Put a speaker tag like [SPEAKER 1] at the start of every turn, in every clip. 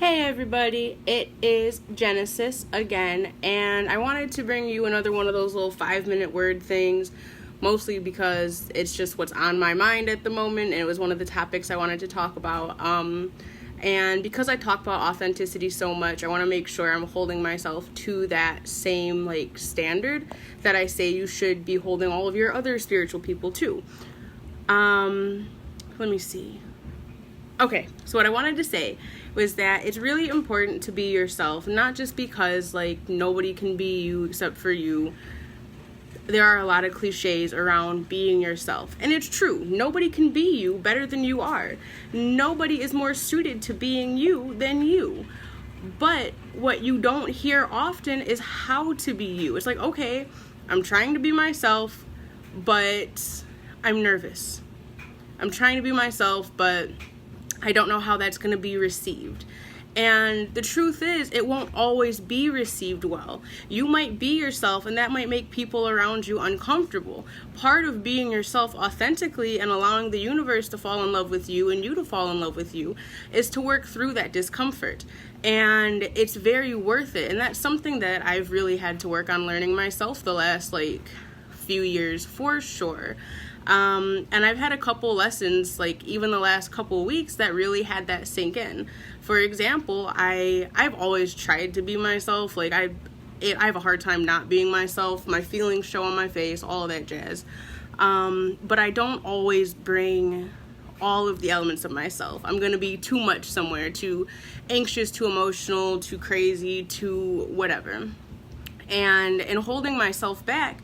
[SPEAKER 1] Hey everybody, it is Genesis again, and I wanted to bring you another one of those little 5-minute word things, mostly because it's just what's on my mind at the moment, and it was one of the topics I wanted to talk about. And because I talk about authenticity so much, I want to make sure I'm holding myself to that same standard that I say you should be holding all of your other spiritual people to. Let me see. Okay, so what I wanted to say was that it's really important to be yourself, not just because nobody can be you except for you. There are a lot of cliches around being yourself, and it's true. Nobody can be you better than you are. Nobody is more suited to being you than you. But what you don't hear often is how to be you. It's okay, I'm trying to be myself, but I'm nervous. I'm trying to be myself, but I don't know how that's going to be received. And the truth is, it won't always be received well. You might be yourself, and that might make people around you uncomfortable. Part of being yourself authentically and allowing the universe to fall in love with you and you to fall in love with you is to work through that discomfort. And it's very worth it. And that's something that I've really had to work on learning myself the last few years for sure. And I've had a couple lessons, even the last couple weeks, that really had that sink in. For example, I've always tried to be myself. I have a hard time not being myself. My feelings show on my face, all of that jazz. But I don't always bring all of the elements of myself. I'm going to be too much somewhere, too anxious, too emotional, too crazy, too whatever. And in holding myself back,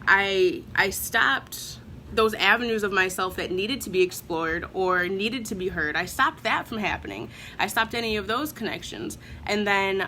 [SPEAKER 1] I stopped those avenues of myself that needed to be explored or needed to be heard. I stopped that from happening. I stopped any of those connections. And then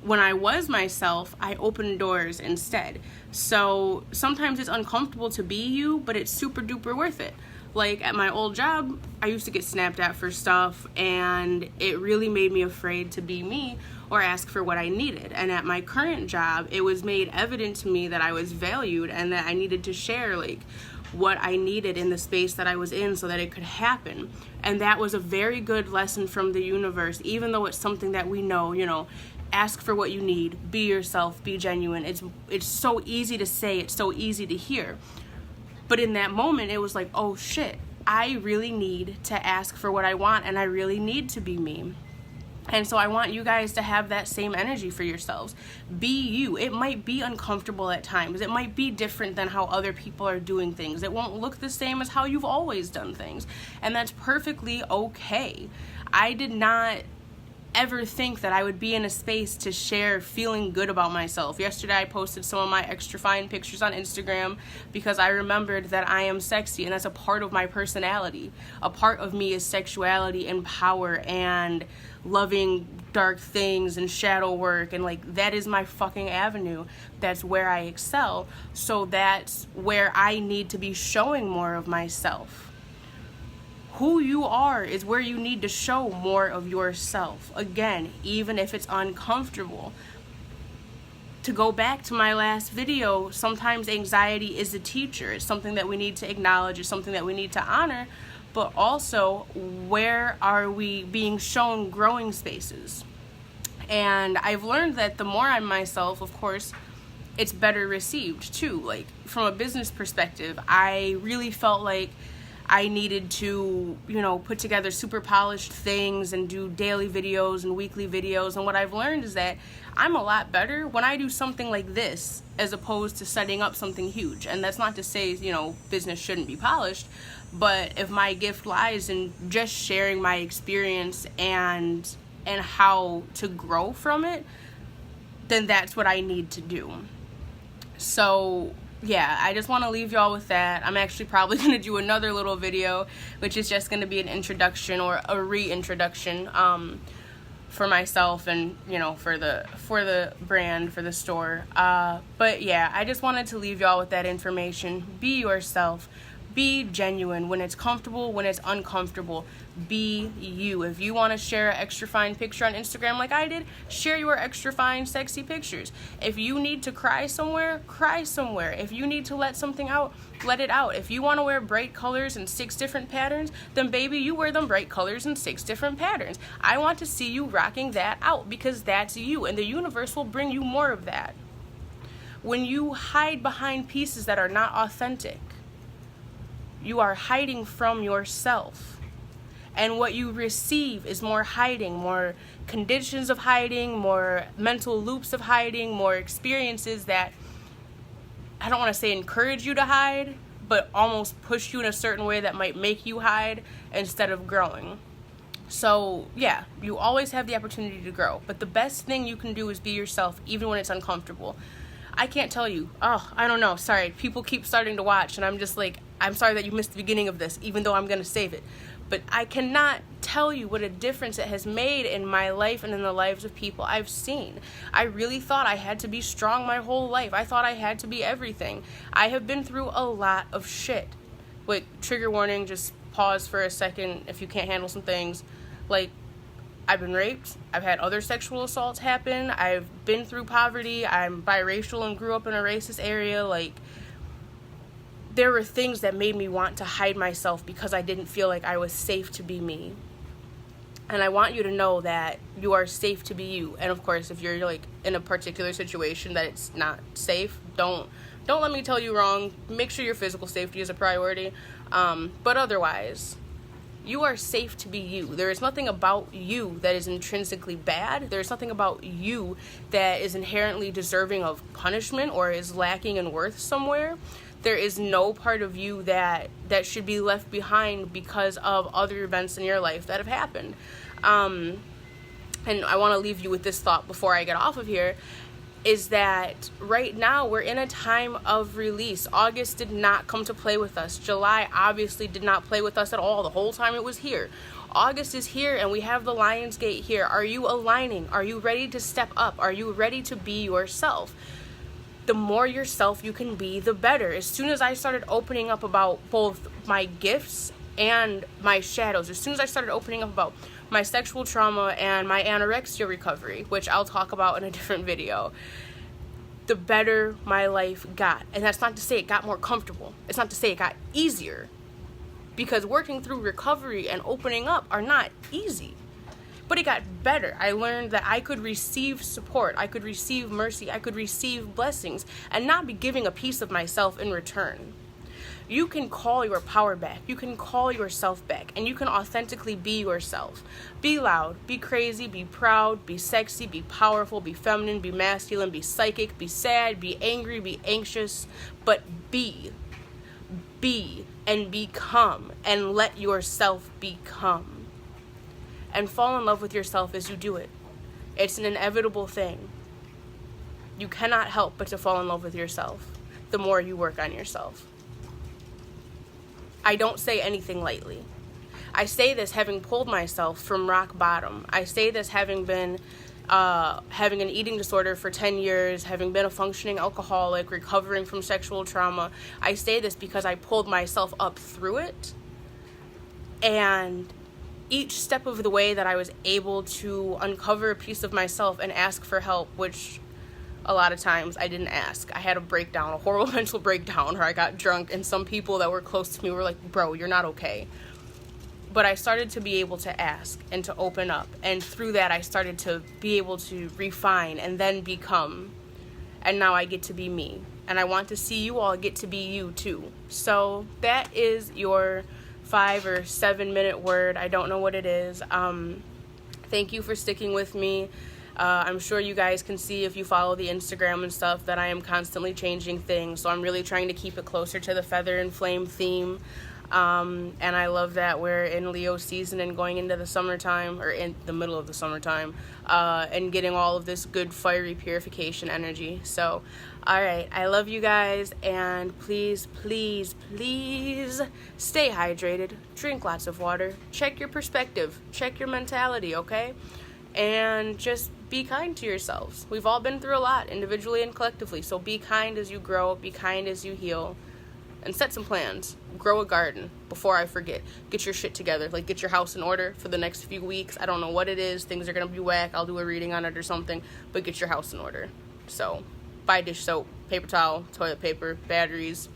[SPEAKER 1] when I was myself, I opened doors instead. So sometimes it's uncomfortable to be you, but it's super duper worth it. At my old job, I used to get snapped at for stuff, and it really made me afraid to be me or ask for what I needed. And at my current job, it was made evident to me that I was valued and that I needed to share what I needed in the space that I was in so that it could happen. And that was a very good lesson from the universe, even though it's something that we know, ask for what you need, be yourself, be genuine. It's so easy to say, it's so easy to hear. But in that moment, it was oh shit, I really need to ask for what I want, and I really need to be me. And so I want you guys to have that same energy for yourselves. Be you. It might be uncomfortable at times. It might be different than how other people are doing things. It won't look the same as how you've always done things. And that's perfectly okay. I did not ever think that I would be in a space to share feeling good about myself. Yesterday I posted some of my extra fine pictures on Instagram because I remembered that I am sexy, and that's a part of my personality. A part of me is sexuality and power and loving dark things and shadow work, and that is my fucking avenue. That's where I excel. So that's where I need to be showing more of myself. Who you are is where you need to show more of yourself. Again, even if it's uncomfortable. To go back to my last video, sometimes anxiety is a teacher. It's something that we need to acknowledge. It's something that we need to honor. But also, where are we being shown growing spaces? And I've learned that the more I'm myself, of course, it's better received too. From a business perspective, I really felt I needed to, put together super polished things and do daily videos and weekly videos. And what I've learned is that I'm a lot better when I do something like this as opposed to setting up something huge. And that's not to say, business shouldn't be polished. But if my gift lies in just sharing my experience and how to grow from it, then that's what I need to do. So yeah, I just want to leave y'all with that. I'm actually probably going to do another little video, which is just going to be an introduction or a reintroduction for myself and, for the brand, for the store. But yeah, I just wanted to leave y'all with that information. Be yourself. Be genuine. When it's comfortable, when it's uncomfortable, be you. If you want to share an extra fine picture on Instagram like I did, share your extra fine sexy pictures. If you need to cry somewhere, cry somewhere. If you need to let something out, let it out. If you want to wear bright colors and 6 different patterns, then baby, you wear them bright colors and 6 different patterns. I want to see you rocking that out, because that's you, and the universe will bring you more of that. When you hide behind pieces that are not authentic, you are hiding from yourself. And what you receive is more hiding, more conditions of hiding, more mental loops of hiding, more experiences that, I don't want to say encourage you to hide, but almost push you in a certain way that might make you hide instead of growing. So yeah, you always have the opportunity to grow, but the best thing you can do is be yourself, even when it's uncomfortable. I can't tell you. I don't know. Sorry. People keep starting to watch, and I'm just like, I'm sorry that you missed the beginning of this, even though I'm going to save it. But I cannot tell you what a difference it has made in my life and in the lives of people I've seen. I really thought I had to be strong my whole life. I thought I had to be everything. I have been through a lot of shit. Wait, trigger warning, just pause for a second if you can't handle some things. Like, I've been raped. I've had other sexual assaults happen. I've been through poverty. I'm biracial and grew up in a racist area. Like, there were things that made me want to hide myself because I didn't feel like I was safe to be me. And I want you to know that you are safe to be you. And of course, if you're like in a particular situation that it's not safe, don't let me tell you wrong. Make sure your physical safety is a priority. But otherwise, you are safe to be you. There is nothing about you that is intrinsically bad. There is nothing about you that is inherently deserving of punishment or is lacking in worth somewhere. There is no part of you that should be left behind because of other events in your life that have happened. And I want to leave you with this thought before I get off of here, is that right now we're in a time of release. August did not come to play with us. July obviously did not play with us at all the whole time it was here. August is here and we have the Lion's Gate here. Are you aligning? Are you ready to step up? Are you ready to be yourself? The more yourself you can be, the better. As soon as I started opening up about both my gifts and my shadows, as soon as I started opening up about my sexual trauma and my anorexia recovery, which I'll talk about in a different video, the better my life got. And that's not to say it got more comfortable. It's not to say it got easier, because working through recovery and opening up are not easy. But it got better. I learned that I could receive support, I could receive mercy, I could receive blessings, and not be giving a piece of myself in return. You can call your power back. You can call yourself back, and you can authentically be yourself. Be loud, be crazy, be proud, be sexy, be powerful, be feminine, be masculine, be psychic, be sad, be angry, be anxious, but be and become, and let yourself become. And fall in love with yourself as you do it. It's an inevitable thing. You cannot help but to fall in love with yourself the more you work on yourself. I don't say anything lightly. I say this having pulled myself from rock bottom. I say this having been having an eating disorder for 10 years, having been a functioning alcoholic, recovering from sexual trauma. I say this because I pulled myself up through it. And each step of the way that I was able to uncover a piece of myself and ask for help, which a lot of times I didn't ask. I had a breakdown, a horrible mental breakdown, or I got drunk, and some people that were close to me were like, bro, you're not okay. But I started to be able to ask and to open up, and through that I started to be able to refine and then become, and now I get to be me. And I want to see you all get to be you too. So that is your 5 or 7 minute word. I don't know what it is. Thank you for sticking with me. I'm sure you guys can see if you follow the Instagram and stuff that I am constantly changing things. So I'm really trying to keep it closer to the feather and flame theme. And I love that we're in Leo season and going into the summertime, or in the middle of the summertime, and getting all of this good fiery purification energy. So, all right, I love you guys, and please, please, please stay hydrated, drink lots of water, check your perspective, check your mentality, okay? And just be kind to yourselves. We've all been through a lot, individually and collectively, so be kind as you grow, be kind as you heal. and set some plans. Grow a garden before I forget. Get your shit together. Like, get your house in order for the next few weeks. I don't know what it is. Things are going to be whack. I'll do a reading on it or something. But get your house in order. So, buy dish soap, paper towel, toilet paper, batteries,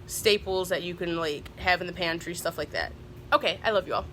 [SPEAKER 1] staples that you can, like, have in the pantry, stuff like that. Okay, I love you all.